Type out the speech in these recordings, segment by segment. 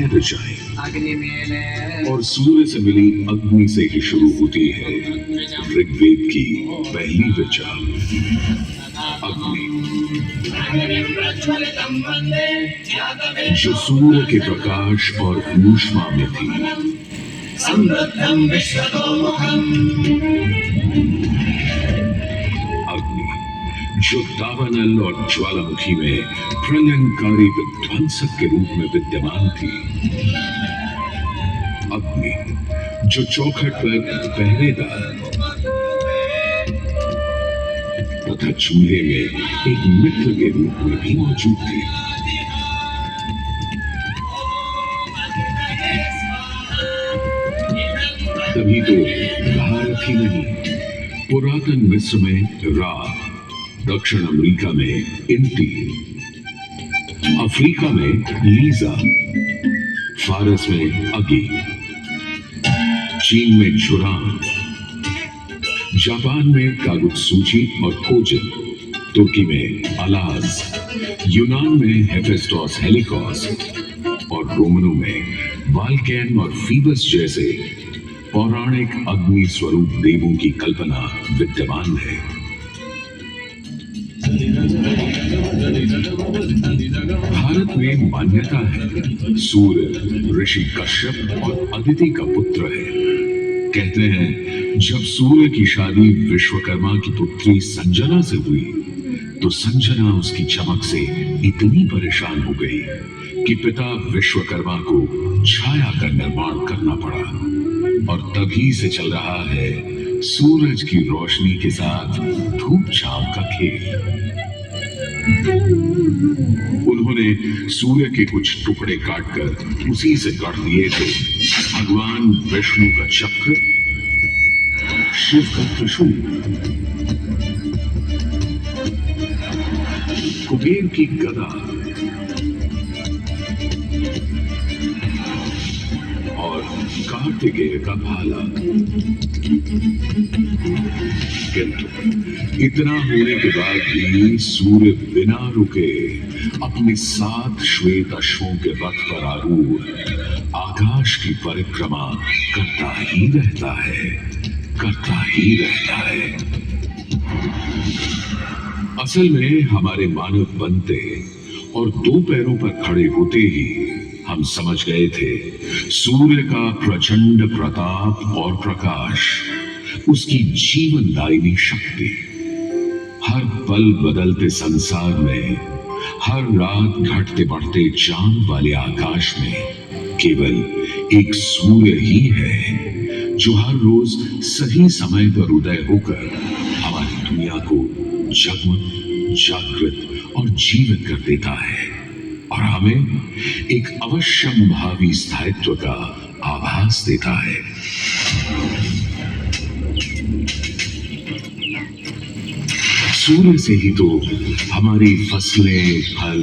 हवाएं रचाई और सूर्य से मिली अग्नि से ही शुरू होती है ऋग्वेद की पहली ऋचा अग्नि, जो सूर्य के प्रकाश और ऊष्मा में थी। अग्नि, जो दावानल और ज्वालामुखी में प्रलयंकारी विध्वंसक के रूप में विद्यमान थी। अग्नि, जो चौखट पर पहरेदार तथा चूल्हे में एक मित्र के रूप में भी मौजूद थी। तभी तो भारत ही नहीं, पुरातन मिस्र में रा, दक्षिण अमेरिका में इंटी, अफ्रीका में लीजा, फारस में अगी, चीन में जुरान, जापान में कागुत्सुची और कोजिन, तुर्की में अलाज, यूनान में हेफेस्टोस हेलिकोस और रोमनों में वाल्केन और फीबस जैसे पौराणिक अग्नि स्वरूप देवों की कल्पना विद्यमान है। भारत में मान्यता है सूर्य ऋषि कश्यप और अदिति का पुत्र है। कहते हैं जब सूर्य की शादी विश्वकर्मा की पुत्री संजना से हुई तो संजना उसकी चमक से इतनी परेशान हो गई कि पिता विश्वकर्मा को छाया का निर्माण करना पड़ा और तभी से चल रहा है सूरज की रोशनी के साथ धूप छांव का खेल। उन्होंने सूर्य के कुछ टुकड़े काटकर उसी से गढ़ दिए थे भगवान विष्णु का चक्र, शिव का त्रिशूल, कुबेर की गदा और कार्तिकेय का भाला। किंतु इतना होने के बाद भी सूर्य बिना रुके अपने 7 श्वेत अश्वों के रथ पर आरूढ़ आकाश की परिक्रमा करता ही रहता है, करता ही रहता है। असल में हमारे मानव बनते और 2 पैरों पर खड़े होते ही हम समझ गए थे सूर्य का प्रचंड प्रताप और प्रकाश, उसकी जीवनदायिनी शक्ति हर पल बदलते संसार में, हर रात घटते बढ़ते चांद वाले आकाश में केवल एक सूर्य ही है जो हर रोज सही समय पर उदय होकर हमारी दुनिया को जगमग, जागृत और जीवित कर देता है और हमें एक अवश्यम भावी स्थायित्व का आभास देता है। सूर्य से ही तो हमारी फसलें, फल,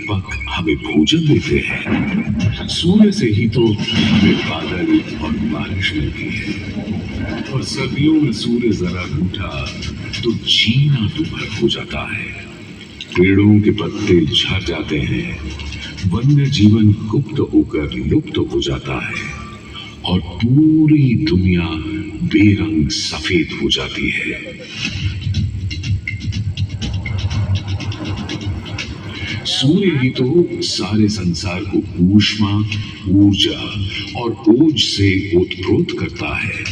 पक हमें भोजन देते हैं। सूर्य से ही तो हमें बादल और बारिश मिलती है और सर्दियों में सूर्य जरा रूठा तो जीना दुभर हो जाता है। पेड़ों के पत्ते झड़ जाते हैं, वन्य जीवन गुप्त होकर लुप्त हो जाता है और पूरी दुनिया बेरंग सफेद हो जाती है। सूर्य ही तो सारे संसार को ऊष्मा, ऊर्जा और ओज से ओतप्रोत करता है।